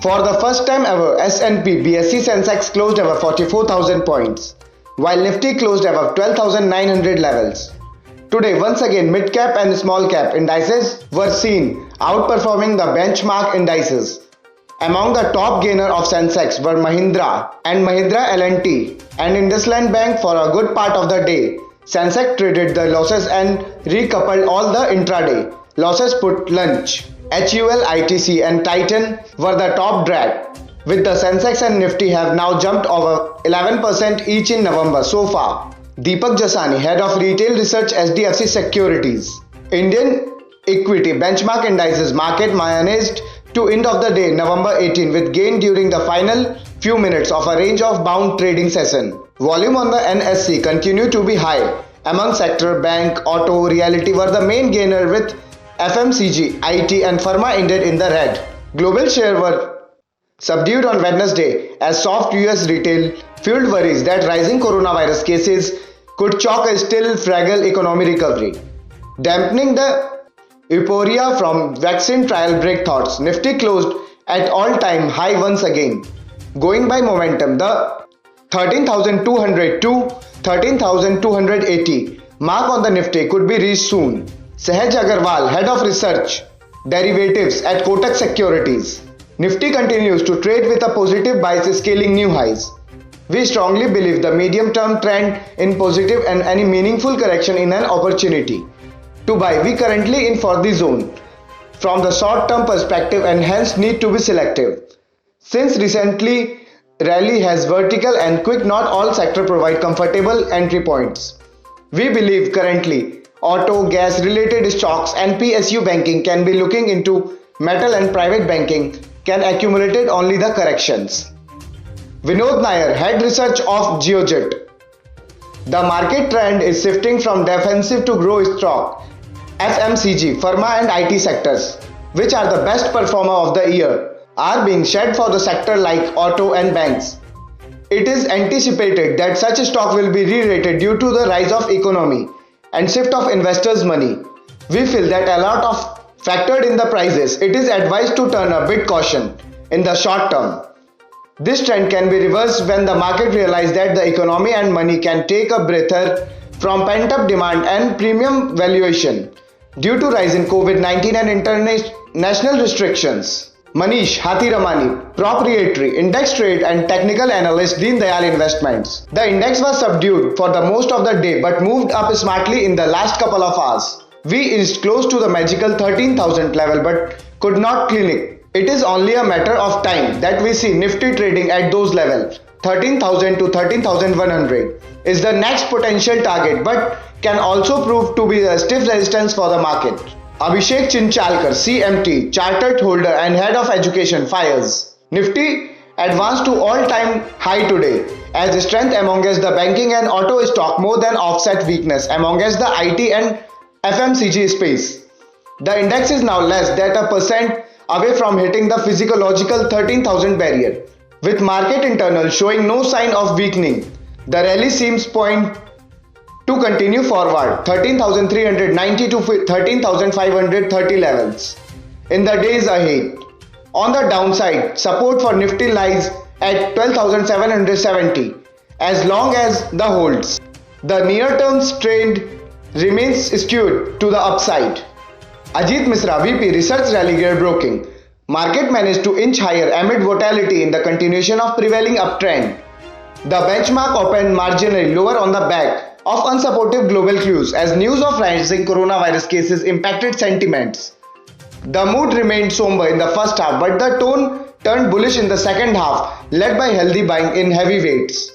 For the first time ever, S&P BSE Sensex closed above 44,000 points, while Nifty closed above 12,900 levels. Today, once again, mid-cap and small-cap indices were seen outperforming the benchmark indices. Among the top gainer of Sensex were Mahindra and Mahindra L&T and IndusInd Bank for a good part of the day. Sensex traded the losses and recoupled all the intraday losses put lunch. HUL, ITC and Titan were the top drag, with the Sensex and Nifty have now jumped over 11% each in November so far. Deepak Jasani, head of retail research SDFC Securities. Indian equity benchmark indices market managed to end of the day November 18 with gain during the final few minutes of a range of bound trading session. Volume on the NSE continued to be high. Among sector, bank, auto, realty were the main gainer, with FMCG, IT and pharma ended in the red. Global shares were subdued on Wednesday as soft US retail fueled worries that rising coronavirus cases could choke a still fragile economic recovery. Dampening the euphoria from vaccine trial breakthroughs, Nifty closed at all-time high once again. Going by momentum, the 13,200 to 13,280 mark on the Nifty could be reached soon. Sahaj Agarwal, head of research derivatives at Kotak Securities. Nifty continues to trade with a positive bias, scaling new highs. We strongly believe the medium-term trend in positive and any meaningful correction in an opportunity to buy. We currently in for the zone from the short-term perspective and hence need to be selective. Since recently rally has vertical and quick, not all sector provide comfortable entry points. We believe currently auto, gas related stocks and PSU banking can be looking into. Metal and private banking can accumulate only the corrections. Vinod Nair, head research of Geojit. The market trend is shifting from defensive to growth stock. FMCG, pharma and IT sectors, which are the best performer of the year, are being shed for the sector like auto and banks. It is anticipated that such stock will be re-rated due to the rise of economy and shift of investors' money. We feel that a lot of factored in the prices. It is advised to turn a bit caution in the short term. This trend can be reversed when the market realizes that the economy and money can take a breather from pent-up demand and premium valuation due to rise in COVID-19 and international restrictions. Manish Hathiramani, proprietary index trade and technical analyst, Deen Dayal Investments. The index was subdued for the most of the day but moved up smartly in the last couple of hours. We inched close to the magical 13,000 level but could not clinic. It is only a matter of time that we see Nifty trading at those levels. 13,000 to 13,100 is the next potential target but can also prove to be a stiff resistance for the market. Abhishek Chinchalkar, CMT, chartered holder and head of education, fires. Nifty advanced to all-time high today as strength amongst the banking and auto stock more than offset weakness amongst the IT and FMCG space. The index is now less than 1% away from hitting the physiological 13,000 barrier. With market internal showing no sign of weakening, the rally seems point to continue forward 13,390 to 13,530 levels in the days ahead. On the downside, support for Nifty lies at 12,770 as long as the holds. The near-term trend remains skewed to the upside. Ajit Misra, VP Research Rally Gear Broking. Market managed to inch higher amid volatility in the continuation of prevailing uptrend. The benchmark opened marginally lower on the back of unsupportive global cues as news of rising coronavirus cases impacted sentiments. The mood remained somber in the first half, but the tone turned bullish in the second half, led by healthy buying in heavyweights.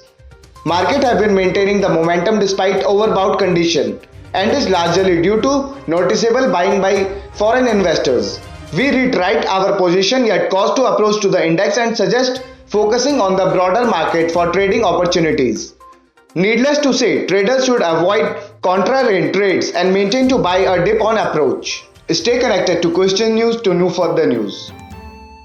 Market have been maintaining the momentum despite overbought condition and is largely due to noticeable buying by foreign investors. We reiterate our position yet cost to approach to the index and suggest focusing on the broader market for trading opportunities. Needless to say, traders should avoid contra-range trades and maintain to buy a dip on approach. Stay connected to Question News to know further news.